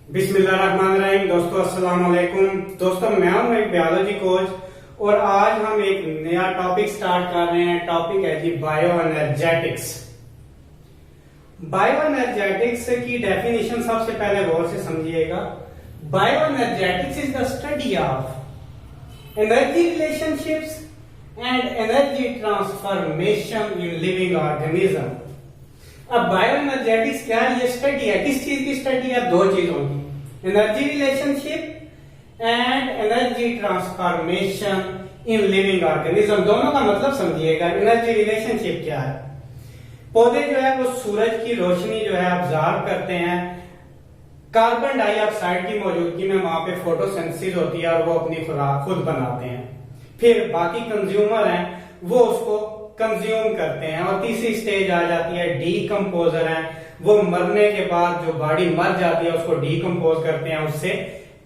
बिस्मिल्लाहिर्रहमानिर्रहीम। दोस्तों अस्सलाम वालेकुम। दोस्तों मैं हूं एक बायोलॉजी कोच और आज हम एक नया टॉपिक स्टार्ट कर रहे हैं। टॉपिक है जी बायो एनर्जेटिक्स। बायो एनर्जेटिक्स की डेफिनेशन सबसे पहले गौर से समझिएगा। Bio energetics is the study of energy relationships and energy transformation in living organism. अब बायो एनर्जेटिक्स क्या है? ये स्टडी है। किस चीज की स्टडी है? दो चीजों की, energy relationship and energy transformation in living organism. दोनों का मतलब समझिएगा। एनर्जी रिलेशनशिप क्या है? पौधे जो है वो सूरज की रोशनी जो है ऑब्जर्व करते हैं, कार्बन डाइऑक्साइड की मौजूदगी में वहां पे फोटोसिंथेसिस होती है और वो अपनी खुराक खुद बनाते हैं। फिर बाकी कंज्यूमर हैं वो उसको कंज्यूम करते हैं। और तीसरी स्टेज आ जाती है डीकंपोजर है, वो मरने के बाद जो बॉडी मर जाती है उसको डीकंपोज करते हैं, उससे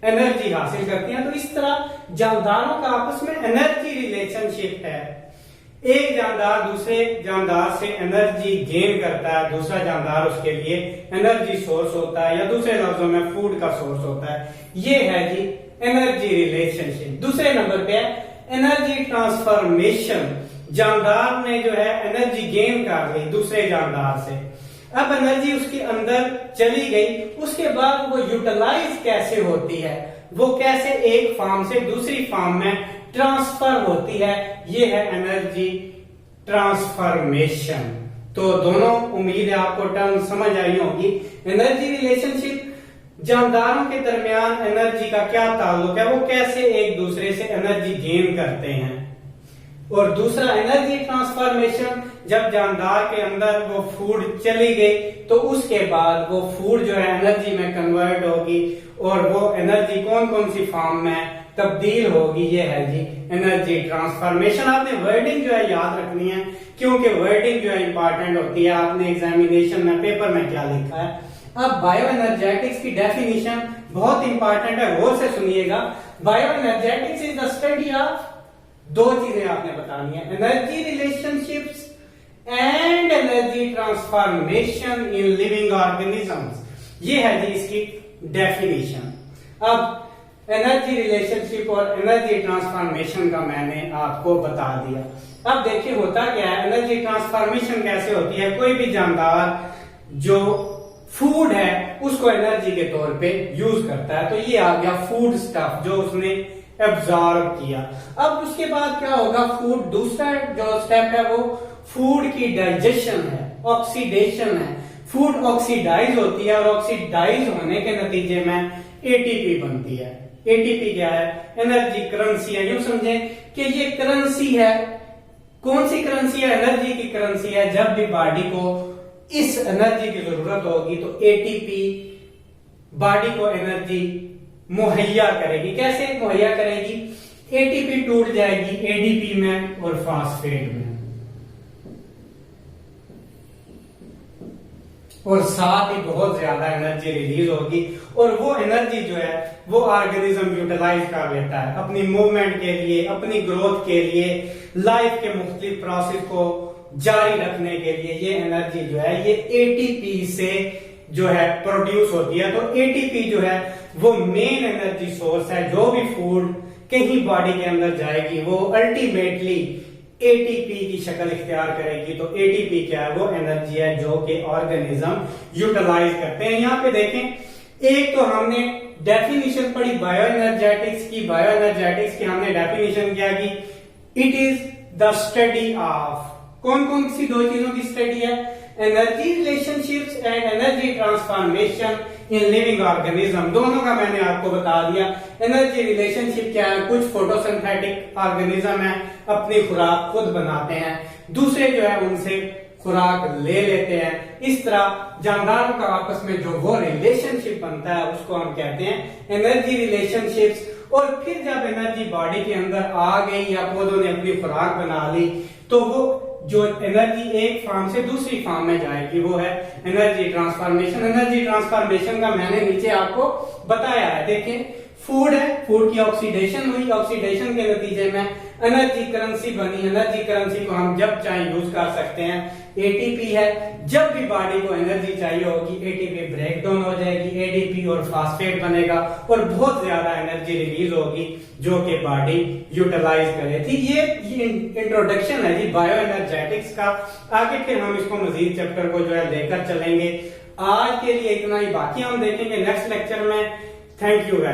एनर्जी हासिल करते हैं। तो इस तरह जानदारों का आपस में एनर्जी रिलेशनशिप है। एक जानदार दूसरे जानदार से एनर्जी गेन करता है, दूसरा जानदार उसके लिए एनर्जी सोर्स होता है, या दूसरे लफ्जों में फूड का सोर्स होता है। ये है जी एनर्जी रिलेशनशिप। दूसरे नंबर पे है एनर्जी ट्रांसफॉर्मेशन। जानदार ने जो है एनर्जी गेन कर ली दूसरे जानदार से, अब एनर्जी उसके अंदर चली गई, उसके बाद वो यूटिलाइज कैसे होती है, वो कैसे एक फार्म से दूसरी फार्म में ट्रांसफर होती है, ये है एनर्जी ट्रांसफॉर्मेशन। तो दोनों उम्मीद है आपको टर्म समझ आई होगी। एनर्जी रिलेशनशिप, जानदारों के दरमियान एनर्जी का क्या ताल्लुक है, वो कैसे एक दूसरे से एनर्जी गेन करते हैं। और दूसरा एनर्जी ट्रांसफॉर्मेशन, जब जानदार के अंदर वो फूड चली गई तो उसके बाद वो फूड जो है एनर्जी में कन्वर्ट होगी और वो एनर्जी कौन कौन सी फॉर्म में तब्दील होगी, ये है जी एनर्जी ट्रांसफॉर्मेशन। आपने वर्डिंग जो है याद रखनी है, क्योंकि वर्डिंग जो है इंपॉर्टेंट होती है। आपने एग्जामिनेशन में पेपर में क्या लिखा है। अब बायो एनर्जेटिक्स की डेफिनेशन बहुत इंपॉर्टेंट है, गौर से सुनिएगा। Bio energetics is the study of, दो चीजें आपने बतानी है, energy relationships and energy transformation in living organisms. ये है जी इसकी डेफिनेशन। अब एनर्जी रिलेशनशिप और एनर्जी ट्रांसफॉर्मेशन का मैंने आपको बता दिया। अब देखिए होता क्या है, एनर्जी ट्रांसफॉर्मेशन कैसे होती है। कोई भी जानदार जो फूड है उसको एनर्जी के तौर पे यूज करता है, तो ये आ गया फूड स्टफ जो उसने एब्जॉर्ब किया। अब उसके बाद क्या होगा, फूड, दूसरा जो स्टेप है वो फूड की डाइजेशन है, ऑक्सीडेशन है। फूड ऑक्सीडाइज होती है और ऑक्सीडाइज होने के नतीजे में एटीपी बनती है। एटीपी क्या है? एनर्जी करेंसी है। यूं समझे कि ये करेंसी है। कौन सी करेंसी है? एनर्जी की करेंसी है। जब भी बॉडी को इस एनर्जी की जरूरत होगी तो एटीपी बॉडी को एनर्जी मुहैया करेगी। कैसे मुहैया करेगी? एटीपी टूट जाएगी एडीपी में और फास्फेट में, और साथ ही बहुत ज्यादा एनर्जी रिलीज होगी। और वो एनर्जी जो है वो ऑर्गेनिज्म यूटिलाइज कर लेता है अपनी मूवमेंट के लिए, अपनी ग्रोथ के लिए, लाइफ के मुख्तलिफ प्रोसेस को जारी रखने के लिए। ये एनर्जी जो है ये एटीपी से जो है प्रोड्यूस होती है। तो एटीपी जो है वो मेन एनर्जी सोर्स है। जो भी फूड कहीं बॉडी के अंदर जाएगी वो अल्टीमेटली एटीपी की शक्ल इख्तियार करेगी। तो एटीपी क्या है? वो एनर्जी है जो कि ऑर्गेनिज्म यूटिलाइज करते हैं। यहाँ पे देखें, एक तो हमने डेफिनेशन पढ़ी बायो एनर्जेटिक्स की। बायो एनर्जेटिक्स की हमने डेफिनेशन क्या की? It is the study of, कौन कौन सी दो चीजों की स्टडी है? Energy relationships and energy transformation in living organism. दोनों का मैंने आपको बता दिया। एनर्जी रिलेशनशिप क्या है? कुछ फोटोसिंथेटिक ऑर्गेनिज्म है, अपनी खुराक खुद बनाते हैं, दूसरे जो है उनसे खुराक ले लेते हैं। इस तरह जानदारों का आपस में जो वो रिलेशनशिप बनता है उसको हम कहते हैं एनर्जी रिलेशनशिप्स। और फिर जब एनर्जी बॉडी के अंदर आ गई या पौधों ने अपनी खुराक बना ली तो वो जो एनर्जी एक फॉर्म से दूसरी फॉर्म में जाएगी वो है एनर्जी ट्रांसफॉर्मेशन। एनर्जी ट्रांसफॉर्मेशन का मैंने नीचे आपको बताया है। देखें, फूड है, फूड की ऑक्सीडेशन हुई, ऑक्सीडेशन के नतीजे में एनर्जी करेंसी बनी, एनर्जी करेंसी को हम जब चाहे यूज कर सकते हैं। एटीपी है, जब भी बॉडी को एनर्जी चाहिए होगी एटीपी ब्रेक डाउन हो जाएगी, एडीपी और फास्फेट बनेगा और बहुत ज्यादा एनर्जी रिलीज होगी जो कि बॉडी यूटिलाइज करे थी। ये इंट्रोडक्शन है जी बायो एनर्जेटिक्स का। आगे फिर हम इसको मजीद चैप्टर को जो है लेकर चलेंगे। आज के लिए इतना ही, बाकी हम देखेंगे नेक्स्ट लेक्चर में। Thank you guys.